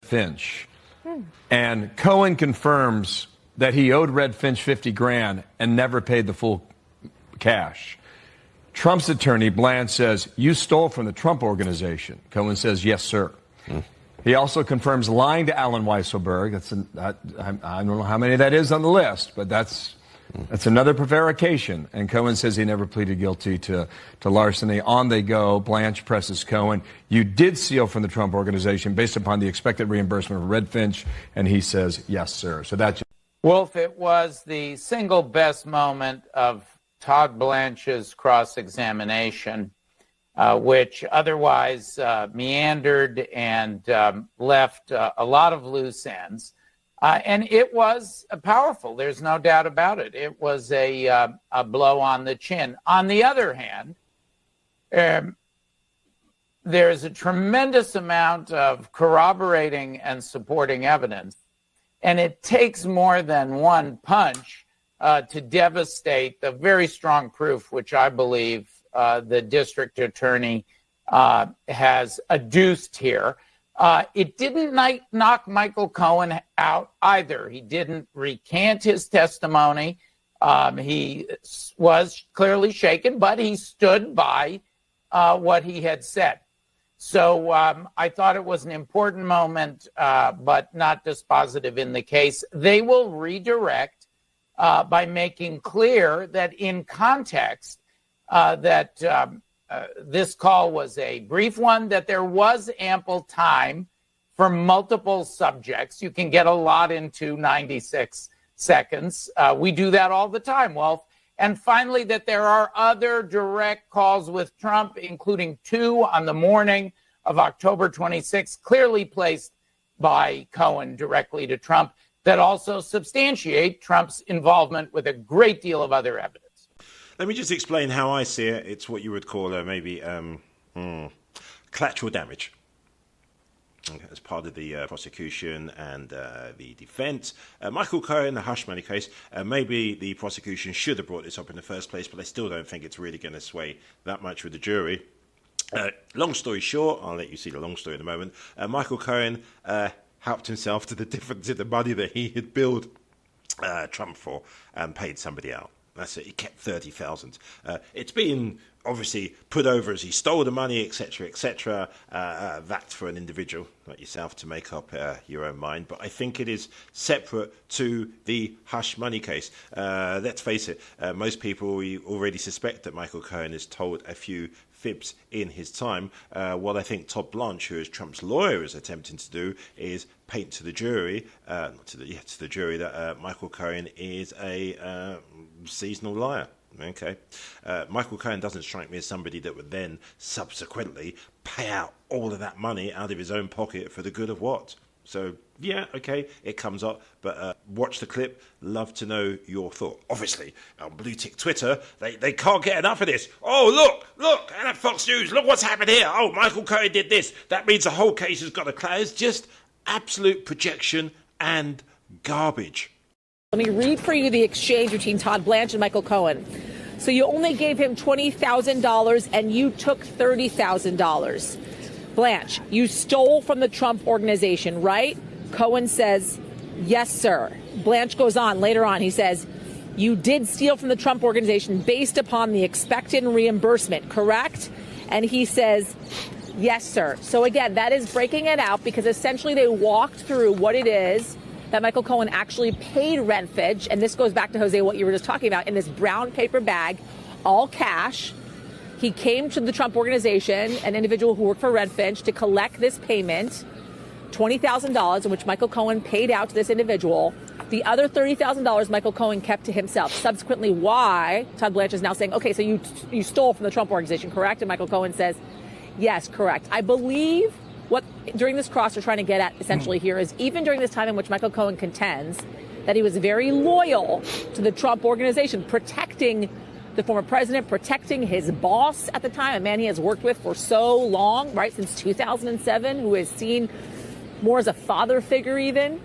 Finch. And Cohen confirms that he owed Red Finch $50,000 and never paid the full cash. Trump's attorney, Blanche, says, you stole from the Trump Organization. Cohen says, yes, sir. He also confirms lying to Alan Weisselberg. I don't know how many that is on the list, but that's another prevarication. And Cohen says he never pleaded guilty to larceny. On they go. Blanche presses Cohen. You did steal from the Trump Organization based upon the expected reimbursement of Red Finch. And he says, yes, sir. So that's... Wolf, it was the single best moment of Todd Blanche's cross-examination, which otherwise meandered and left a lot of loose ends. And it was powerful. There's no doubt about it. It was a blow on the chin. On the other hand, there's a tremendous amount of corroborating and supporting evidence. And it takes more than one punch to devastate the very strong proof, which I believe the district attorney has adduced here. It didn't knock Micheal Cohen out either. He didn't recant his testimony. He was clearly shaken, but he stood by what he had said. So I thought it was an important moment, but not dispositive in the case. They will redirect by making clear that in context that this call was a brief one, that there was ample time for multiple subjects. You can get a lot into 96 seconds. We do that all the time, Wolf. And finally, that there are other direct calls with Trump, including 2 on the morning of October 26th, clearly placed by Cohen directly to Trump, that also substantiate Trump's involvement with a great deal of other evidence. Let me just explain how I see it. It's what you would call maybe collateral damage. As part of the prosecution and the defense. Micheal Cohen, the hush money case, maybe the prosecution should have brought this up in the first place, but I still don't think it's really going to sway that much with the jury. Long story short, I'll let you see the long story in a moment. Micheal Cohen helped himself to the difference in the money that he had billed Trump for and paid somebody out. That's it. He kept $30,000. It's been obviously put over as he stole the money, etc., etc. That's for an individual like yourself to make up your own mind. But I think it is separate to the hush money case. Let's face it, most people already suspect that Micheal Cohen has told a few fibs in his time. What I think Todd Blanche, who is Trump's lawyer, is attempting to do is paint to the jury, to the jury that Micheal Cohen is a seasonal liar. Okay, Micheal Cohen doesn't strike me as somebody that would then subsequently pay out all of that money out of his own pocket for the good of what? So, yeah, okay, it comes up, but watch the clip. Love to know your thought. Obviously, on Blue Tick Twitter, they can't get enough of this. Oh, look, and at Fox News, look what's happened here. Oh, Micheal Cohen did this. That means the whole case has got to close. Just absolute projection and garbage. Let me read for you the exchange between Todd Blanche and Micheal Cohen. So you only gave him $20,000 and you took $30,000. Blanche, you stole from the Trump Organization, right? Cohen says, yes, sir. Blanche goes on later on. He says, you did steal from the Trump Organization based upon the expected reimbursement, correct? And he says, yes, sir. So again, that is breaking it out because essentially they walked through what it is that Micheal Cohen actually paid Red Finch. And this goes back to, Jose, what you were just talking about, in this brown paper bag, all cash. He came to the Trump Organization, an individual who worked for Red Finch, to collect this payment, $20,000, in which Micheal Cohen paid out to this individual. The other $30,000 Micheal Cohen kept to himself. Subsequently, why Todd Blanche is now saying, okay, so you stole from the Trump Organization, correct? And Micheal Cohen says, yes, correct. I believe what during this cross we're trying to get at essentially here is even during this time in which Micheal Cohen contends that he was very loyal to the Trump Organization, protecting the former president, protecting his boss at the time, a man he has worked with for so long, right, since 2007, who is seen more as a father figure even,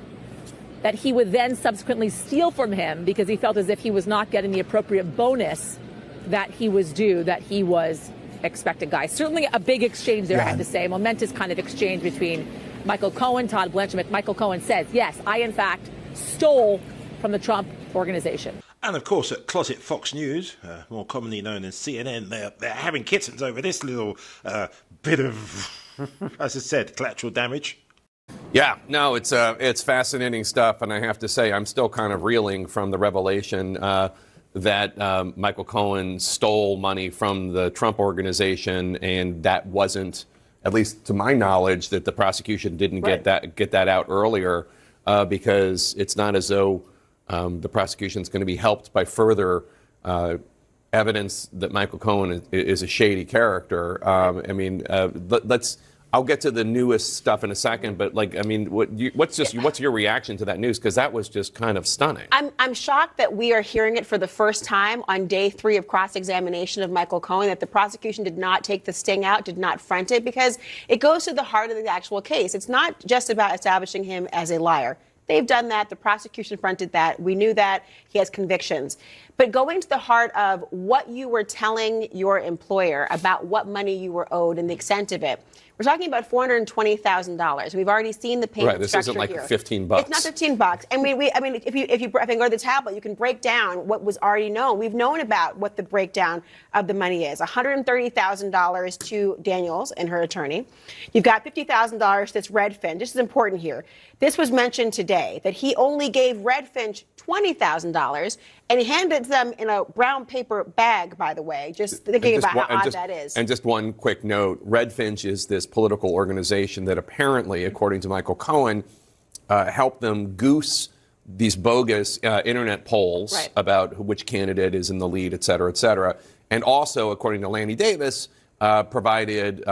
that he would then subsequently steal from him because he felt as if he was not getting the appropriate bonus that he was due, that he was expected, guys. Certainly a big exchange there, I have to say, a momentous kind of exchange between Michael Cohen, Todd Blanchard, Michael Cohen says, yes, I, in fact, stole from the Trump organization. And of course, at Closet Fox News, more commonly known as CNN, they're having kittens over this little bit of, as I said, collateral damage. Yeah, no, it's fascinating stuff, and I have to say, I'm still kind of reeling from the revelation that Michael Cohen stole money from the Trump organization, and that wasn't, at least to my knowledge, that the prosecution didn't get that out earlier, because it's not as though the prosecution is going to be helped by further evidence that Michael Cohen is a shady character. I mean, I'll get to the newest stuff in a second, but what's your reaction to that news? Because that was just kind of stunning. I'm shocked that we are hearing it for the first time on day 3 of cross-examination of Michael Cohen, that the prosecution did not take the sting out, did not front it, because it goes to the heart of the actual case. It's not just about establishing him as a liar. They've done that. The prosecution fronted that. We knew that. He has convictions. But going to the heart of what you were telling your employer about what money you were owed and the extent of it, we're talking about $420,000. We've already seen the payment this structure isn't like here. $15. It's not $15. And I mean, if you go to the tablet, you can break down what was already known. We've known about what the breakdown of the money is. $130,000 to Daniels and her attorney. You've got $50,000 that's Redfin. This is important here. This was mentioned today that he only gave Redfin $20,000, and he handed them in a brown paper bag, by the way, just thinking about how odd that is. And just one quick note, Redfinch is this political organization that apparently, according to Michael Cohen, helped them goose these bogus internet polls about which candidate is in the lead, et cetera, and also, according to Lanny Davis, provided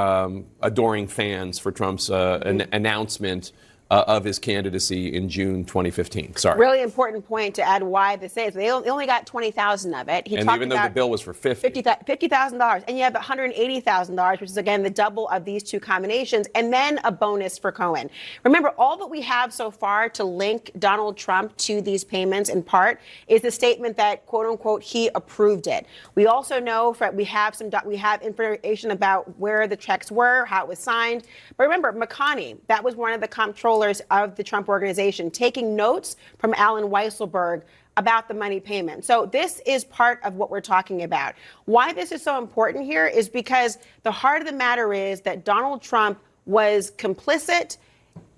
adoring fans for Trump's announcement of his candidacy in June 2015. Sorry. Really important point to add why this is. They only got $20,000 of it. And even though the bill was for $50,000, and you have $180,000, which is again the double of these two combinations, and then a bonus for Cohen. Remember, all that we have so far to link Donald Trump to these payments, in part, is the statement that "quote unquote" he approved it. We also know we have information about where the checks were, how it was signed. But remember, McConney, that was one of the comptrollers of the Trump organization, taking notes from Alan Weisselberg about the money payment. So this is part of what we're talking about. Why this is so important here is because the heart of the matter is that Donald Trump was complicit,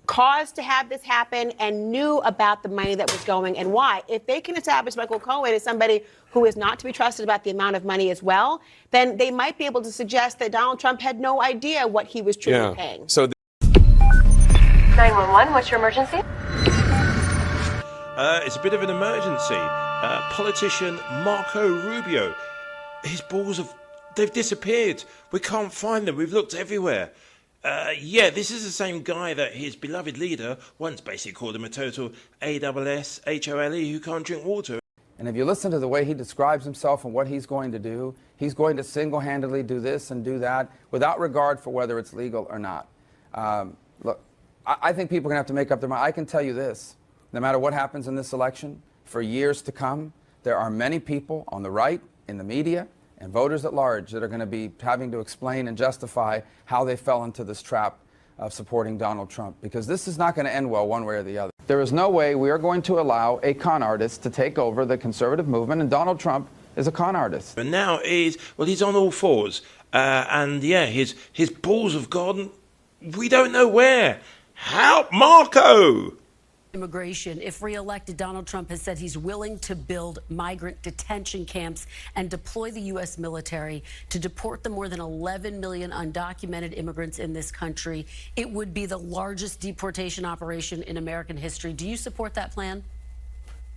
caused to have this happen, and knew about the money that was going and why. If they can establish Michael Cohen as somebody who is not to be trusted about the amount of money as well, then they might be able to suggest that Donald Trump had no idea what he was truly paying. So 911, what's your emergency? It's a bit of an emergency. Politician Marco Rubio, his balls they've disappeared. We can't find them. We've looked everywhere. This is the same guy that his beloved leader once basically called him a total ASSHOLE who can't drink water. And if you listen to the way he describes himself and what he's going to do, he's going to single-handedly do this and do that without regard for whether it's legal or not. Look, I think people are going to have to make up their mind. I can tell you this, no matter what happens in this election, for years to come, there are many people on the right, in the media, and voters at large that are going to be having to explain and justify how they fell into this trap of supporting Donald Trump, because this is not going to end well one way or the other. There is no way we are going to allow a con artist to take over the conservative movement, and Donald Trump is a con artist. And now he's on all fours. His balls have gone, we don't know where. Help, Marco! Immigration. If re-elected, Donald Trump has said he's willing to build migrant detention camps and deploy the U.S. military to deport the more than 11 million undocumented immigrants in this country. It would be the largest deportation operation in American history. Do you support that plan?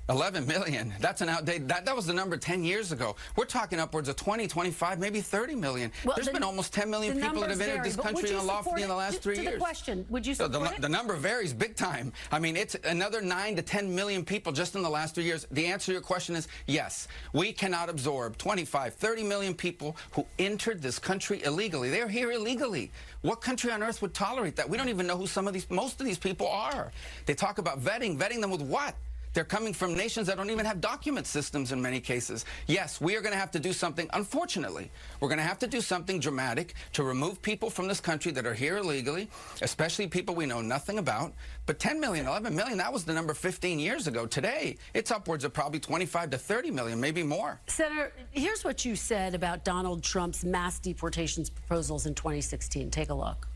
11 million. That's an outdated. That was the number 10 years ago. We're talking upwards of 20, 25, maybe 30 million. Well, there's been almost 10 million people that have entered this country unlawfully in the last 3 years. The question, would you support it? The number varies big time. I mean, it's another 9 to 10 million people just in the last 3 years. The answer to your question is yes. We cannot absorb 25, 30 million people who entered this country illegally. They're here illegally. What country on earth would tolerate that? We don't even know who most of these people are. They talk about vetting them with what? They're coming from nations that don't even have document systems in many cases. Yes, we are going to have to do something, unfortunately. We're going to have to do something dramatic to remove people from this country that are here illegally, especially people we know nothing about. But 10 million, 11 million, that was the number 15 years ago. Today, it's upwards of probably 25 to 30 million, maybe more. Senator, here's what you said about Donald Trump's mass deportations proposals in 2016. Take a look.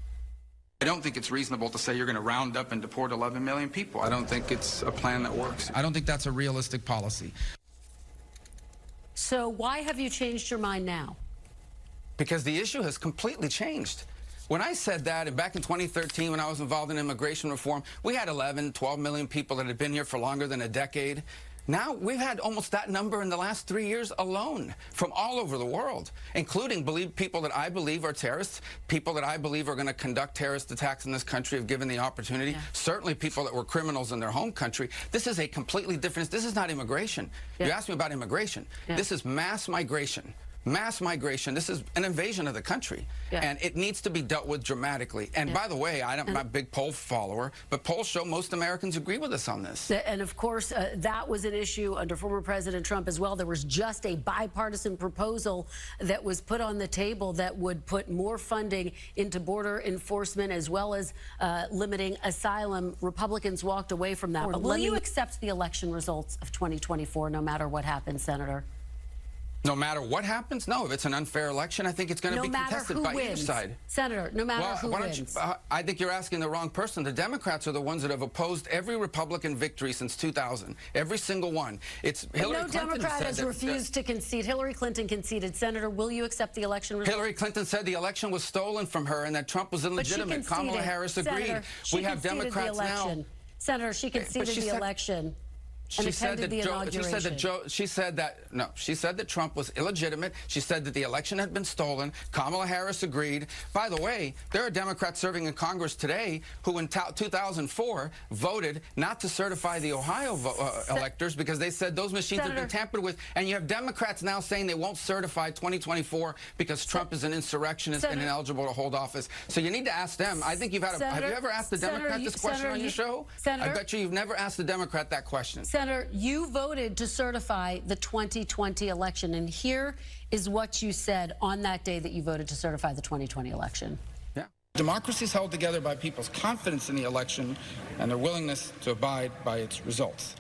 I don't think it's reasonable to say you're going to round up and deport 11 million people. I don't think it's a plan that works. I don't think that's a realistic policy. So why have you changed your mind now? Because the issue has completely changed. When I said that, and back in 2013 when I was involved in immigration reform, we had 11, 12 million people that had been here for longer than a decade. Now, we've had almost that number in the last 3 years alone from all over the world, including people that I believe are terrorists, people that I believe are going to conduct terrorist attacks in this country if given the opportunity, certainly people that were criminals in their home country. This is a completely different, this is not immigration. You asked me about immigration. This is mass migration. Mass migration. This is an invasion of the country, and it needs to be dealt with dramatically. And by the way, I'm not a big poll follower, but polls show most Americans agree with us on this. And of course, that was an issue under former President Trump as well. There was just a bipartisan proposal that was put on the table that would put more funding into border enforcement as well as limiting asylum. Republicans walked away from that. But will you accept the election results of 2024 no matter what happens, Senator? No matter what happens? No, if it's an unfair election, I think it's going to be contested by either side. Senator, no matter who wins. I think you're asking the wrong person. The Democrats are the ones that have opposed every Republican victory since 2000. Every single one. It's Hillary Clinton. No Democrat has refused to concede. Hillary Clinton conceded. Senator, will you accept the election results? Hillary Clinton said the election was stolen from her and that Trump was illegitimate. Kamala Harris agreed. Senator, we have Democrats now. Senator, she conceded the election. She said that Trump was illegitimate. She said that the election had been stolen. Kamala Harris agreed. By the way, there are Democrats serving in Congress today who in 2004 voted not to certify the Ohio electors because they said those machines have been tampered with. And you have Democrats now saying they won't certify 2024 because Trump is an insurrectionist and ineligible to hold office. So you need to ask them. I think you've had have you ever asked a Democrat this question on your show? I bet you've never asked a Democrat that question. Senator, you voted to certify the 2020 election, and here is what you said on that day that you voted to certify the 2020 election. Yeah. Democracy is held together by people's confidence in the election and their willingness to abide by its results.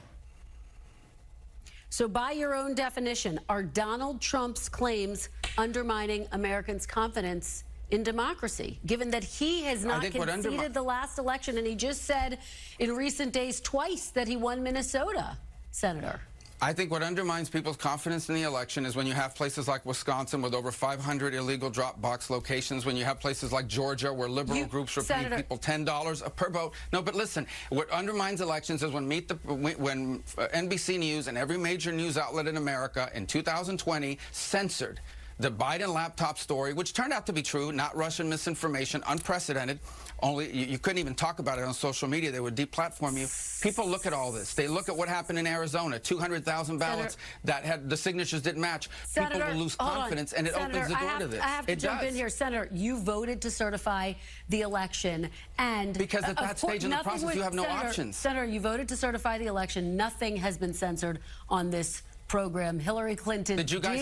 So by your own definition, are Donald Trump's claims undermining Americans' confidence in democracy, given that he has not conceded the last election, and he just said in recent days twice that he won Minnesota, Senator? I think what undermines people's confidence in the election is when you have places like Wisconsin with over 500 illegal drop box locations, when you have places like Georgia where liberal groups are paying people $10 per vote. No, but listen, what undermines elections is when NBC News and every major news outlet in America in 2020 censored the Biden laptop story, which turned out to be true, not Russian misinformation, unprecedented. Only you couldn't even talk about it on social media. They would deplatform you. People look at all this. They look at what happened in Arizona, 200,000 ballots that had the signatures didn't match. People will lose confidence, and it opens the door to this. I have to jump in here. Senator, you voted to certify the election, and because at that stage in the process, you have no options. Senator, you voted to certify the election. Nothing has been censored on this program. Hillary Clinton. Did you guys